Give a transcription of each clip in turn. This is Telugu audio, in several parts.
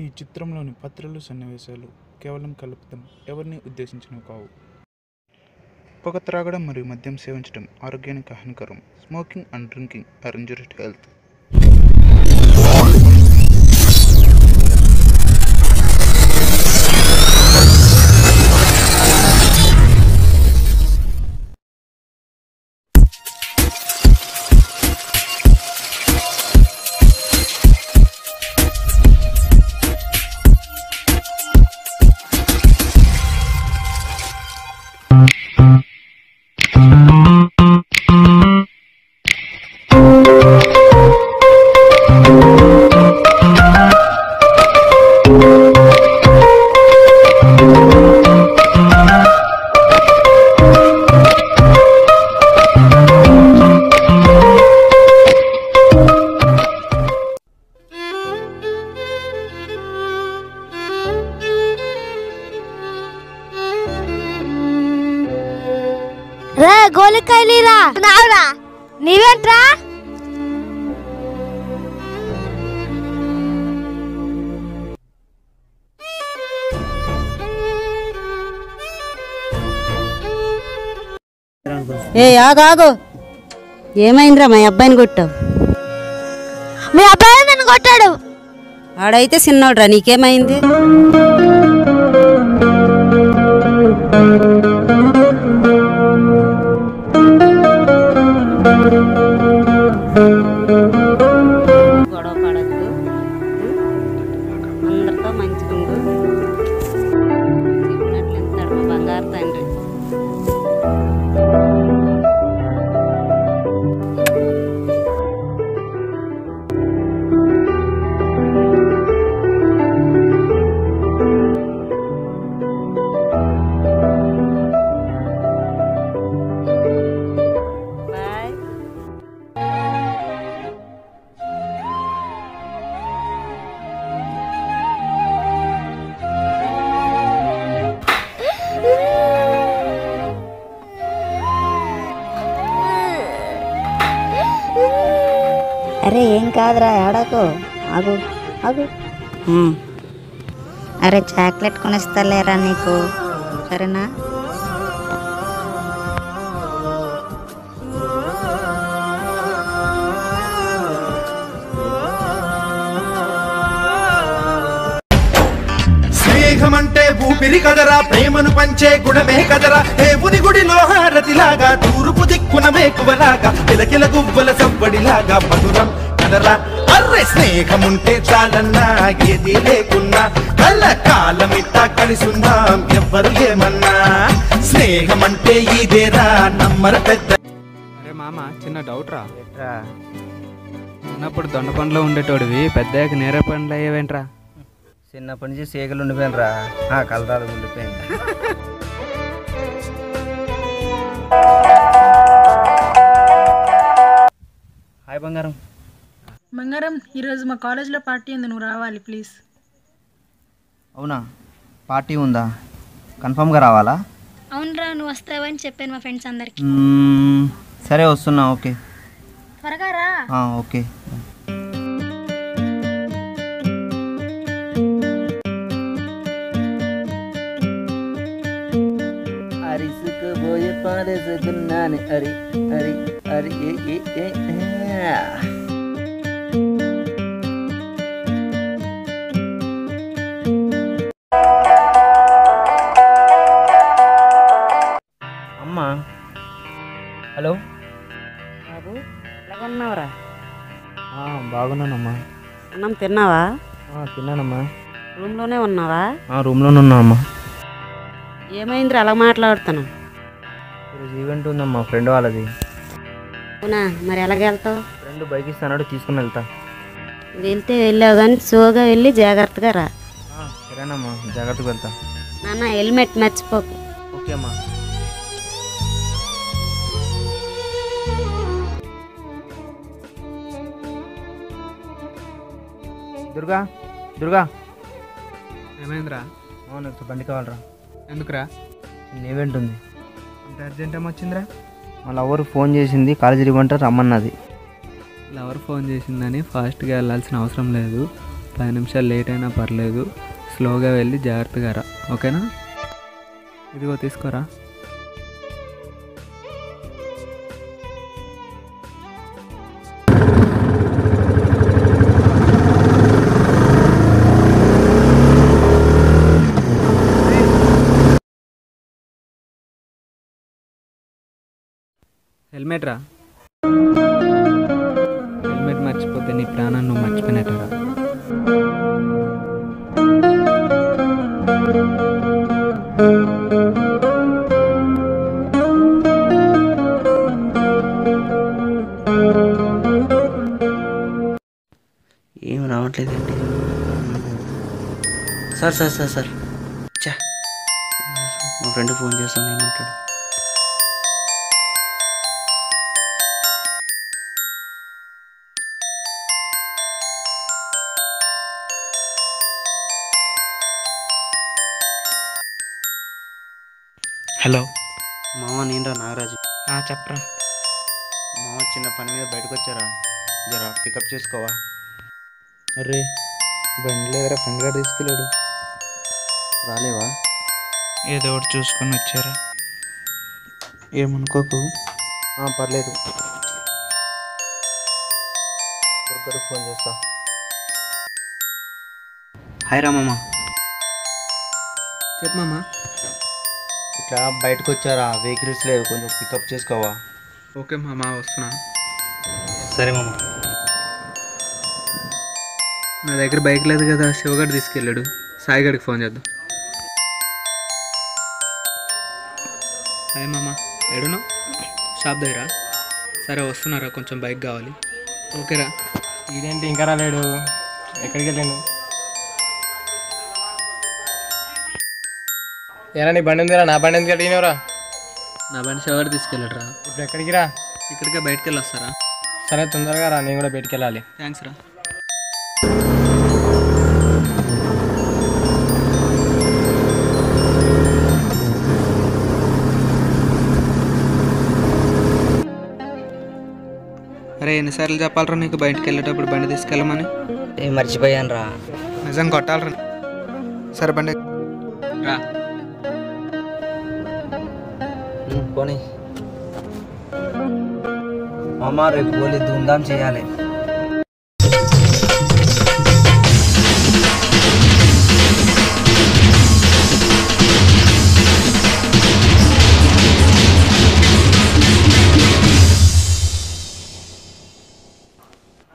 ఈ చిత్రంలోని పాత్రలు సన్నివేశాలు కేవలం కల్పితం, ఎవరిని ఉద్దేశించినవి కావు. పొగ త్రాగడం మరియు మద్యం సేవించడం ఆరోగ్యానికి హానికరం. Smoking and drinking are injurious to health. రే గోలికాయలీరా నావురా నీవేంట్రా? ఆగాగు, ఏమైందిరా మా అబ్బాయిని కొట్టావు? మీ అబ్బాయి నన్ను కొట్టాడు. ఆడైతే చిన్నోడ్రా, నీకేమైంది? గొడవ పడద్దు, అందరితో మంచిగా ఉండు. చెప్పినట్లు ఎంతాడు మా బంగారు తండ్రి. అరే ఏం కాదురా, ఏడకు, ఆగు ఆగు. అరే చాక్లెట్ కొనిస్తలేరా నీకు, సరేనా? స్నేహమంటే ఊపిరి కదరా, ప్రేమను పంచే గుణమే కదరా. దేవుని గుడిలో హారతిలాగా, తూర్పు దిక్కున మేకువలాగా, కిలకిల గువ్వల సవ్వడిలాగా మధురం కదరా. అర్రే స్నేహముంటే చాలన్నా, ఏది లేకున్నా కళ్ళ కాలమిట్టా కలిసుందాం ఎవ్వరు ఏమన్నా. స్నేహమంటే ఇదేరా, నమ్మర పెద్ద. అరే మామ, చిన్న డౌట్ రా. చిన్నప్పుడు దొండ పండ్లో ఉండేటోడివి, పెద్దయ్యాక నేరే పండ్లు అయ్యేవేంట్రా? చిన్నప్పటి నుంచి సేగలు ఉండిపోయినరా, కలరాలు ఉండిపోయింది. హాయ్ బంగారం. బంగారం, ఈరోజు మా కాలేజ్లో పార్టీ ఉంది, నువ్వు రావాలి ప్లీజ్. అవునా, పార్టీ ఉందా? కన్ఫామ్గా రావాలా? అవునరా, నువ్వు వస్తావని చెప్పాను మా ఫ్రెండ్స్ అందరికి. సరే వస్తున్నా, ఓకే. త్వరగా రా. ఓకే. అరిసుకుపోయే పారేసుకున్నాను, అరి అరి అరి అమ్మా. హలో బాబు, ఎలాగన్నావురా? బాగున్నానమ్మా. అన్నం తిన్నావా? తిన్నానమ్మా. రూమ్లోనే ఉన్నావా? రూమ్లోనే ఉన్నా అమ్మా. ఏమైందిరా అలా మాట్లాడుతున్నా? ఈరోజు ఈవెంట్ ఉందమ్మా, ఫ్రెండ్ వాళ్ళది. అవునా, మరి ఎలాగెళ్తావు? ఫ్రెండ్ బైక్ ఇస్తాడు, తీసుకుని వెళ్తా. వెళ్తే వెళ్ళావు కానీ సోగా వెళ్ళి జాగ్రత్తగా రా. సరేనమ్మా, జాగ్రత్తగా వెళ్తా. నాన్న హెల్మెట్ మర్చిపోకు. ఓకే అమ్మా. దుర్గా దుర్గా, ఏమైందిరా? నీకు బండి కావాలరా. ఎందుకురా? ఈవెంట్ ఉంది. అంత అర్జెంట్ ఏమొచ్చిందిరా? మా లవర్ ఫోన్ చేసింది, కాలేజీ ఇవ్వమంటే రమ్మన్నది. లవర్ ఫోన్ చేసిందని ఫాస్ట్గా వెళ్ళాల్సిన అవసరం లేదు. 10 నిమిషాలు లేట్ అయినా పర్లేదు, స్లోగా వెళ్ళి జాగ్రత్తగా రా, ఓకేనా? ఇదిగో తీసుకోరా. హెల్మెట్ రా. హెల్మెట్ మర్చిపోతే నీ ప్రాణాన్ని నువ్వు మర్చిపోయినట్టరా. ఏం రావట్లేదండి. సార్ సార్ సార్ సార్ చా, మా ఫ్రెండ్ ఫోన్ చేస్తాను, ఏమంటాడు? హలో మామ, నేనురా నాగరాజు. చెప్పరా. మామ చిన్న పని మీద బయటకు వచ్చారా, జరా పికప్ చేసుకోవా? అరే బండి లేదరా, ఫ్రెండ్ గారు తీసుకెళ్ళాడు. రాలేవా? ఏదో ఒకటి చూసుకొని వచ్చారా, ఏమనుకోకు. పర్లేదు, దొరకడు ఫోన్ చేస్తా. హాయ్ రా మామ. చెప్పు మామ. ఇట్లా బయటకు వచ్చారా, వెహికల్స్ లేవు, కొంచెం పికప్ చేసుకోవా? ఓకే మామ, వస్తున్నా. సరే మామ. నా దగ్గర బైక్ లేదు కదా, శివగాడు తీసుకెళ్ళాడు. సాయిగాడికి ఫోన్ చేద్దాం. హాయ్ మామ, ఎడునా? షాప్ దగ్గర. సరే వస్తున్నారా, కొంచెం బైక్ కావాలి. ఓకేరా. ఇదేంటి ఇంకా రాలేడు, ఎక్కడికి వెళ్ళాను? ఏరా నీ బండి ఉందిరా, నా బండి ఎందుకు అడిగినవరా? నా బండి శివగాడు తీసుకెళ్ళాడు రా. ఇప్పుడు ఎక్కడికి రా? ఇక్కడికే బయటకు వెళ్ళి వస్తారా? సరే తొందరగా రా, నేను కూడా బయటికి వెళ్ళాలి. థ్యాంక్స్ రా. అరే ఎన్నిసార్లు చెప్పాలరా నీకు బయటకు వెళ్ళేటప్పుడు బండి తీసుకెళ్ళమని? మర్చిపోయాను రా. నిజం కొట్టాలరా. సరే బండి రా. పోనీ మామ, రేపు హోలీ ధూమ్ధామ్ చేయాలి.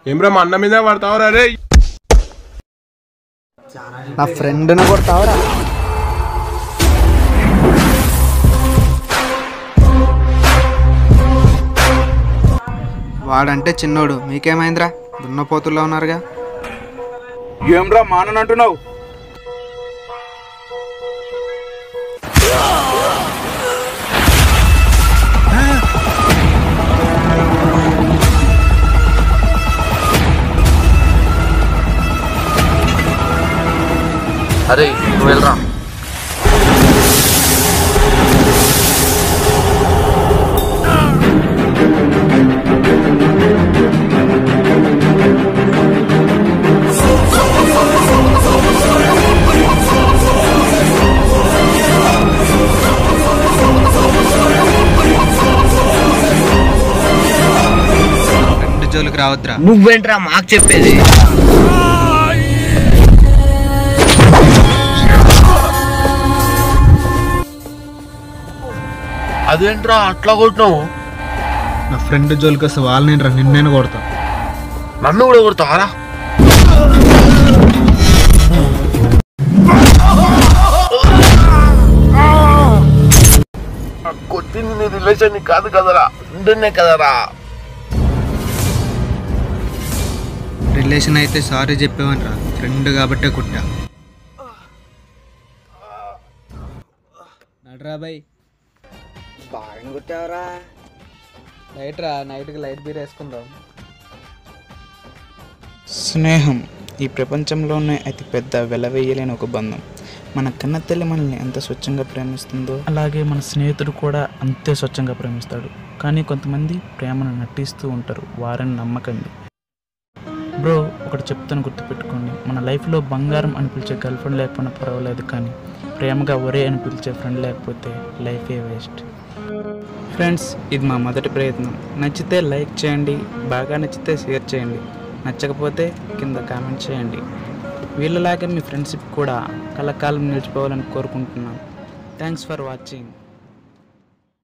ఏమ్రా మా అన్న మీద పడతావురా రే? నా ఫ్రెండ్ని కొడతావురా? వాడంటే చిన్నోడు, మీకేమైందిరా? దున్నపోతుల్లో ఉన్నారుగా. ఏమ్రా మానంటున్నావు? అరే నువ్వు వెళ్ళరా. జోలికి రావద్దురా. నువ్వేంట్రా మాకు చెప్పేది? అదేంట్రా అట్లా కొట్టినావు? నా ఫ్రెండ్ జోలికి వస్తే వాళ్ళని రా, నిన్నేను కొడతా. నన్ను కూడా కొడతావరా? కొట్టింది నీ రిలేషన్ కాదు కదరా, ఫ్రెండ్నే కదరా. రిలేషన్ అయితే సారీ చెప్పేవని రా, ఫ్రెండ్ కాబట్టే కుట్టా. నడరా బాయ్. బాగా కొట్టావరా. లైట్ రా, నైట్కి లైట్ బీర్ వేసుకుందాం. స్నేహం ఈ ప్రపంచంలోనే అతి పెద్ద వెలవేయలేని ఒక బంధం. మన కన్న తల్లి మనల్ని ఎంత స్వచ్ఛంగా ప్రేమిస్తుందో అలాగే మన స్నేహితుడు కూడా అంతే స్వచ్ఛంగా ప్రేమిస్తాడు. కానీ కొంతమంది ప్రేమను నటిస్తూ ఉంటారు, వారిని నమ్మకండి. బ్రో ఒకటి చెప్తాను, గుర్తుపెట్టుకోండి, మన లైఫ్లో బంగారం అని పిలిచే గర్ల్ ఫ్రెండ్ లేకపోయినా పర్వాలేదు, కానీ ప్రేమగా ఒరే అని పిలిచే ఫ్రెండ్ లేకపోతే లైఫే వేస్ట్. ఫ్రెండ్స్, ఇది మా మొదటి ప్రయత్నం. నచ్చితే లైక్ చేయండి, బాగా నచ్చితే షేర్ చేయండి, నచ్చకపోతే కింద కామెంట్ చేయండి. వీళ్ళలాగే మీ ఫ్రెండ్షిప్ కూడా కలకాలం నిలిచిపోవాలని కోరుకుంటున్నాను. Thanks for watching.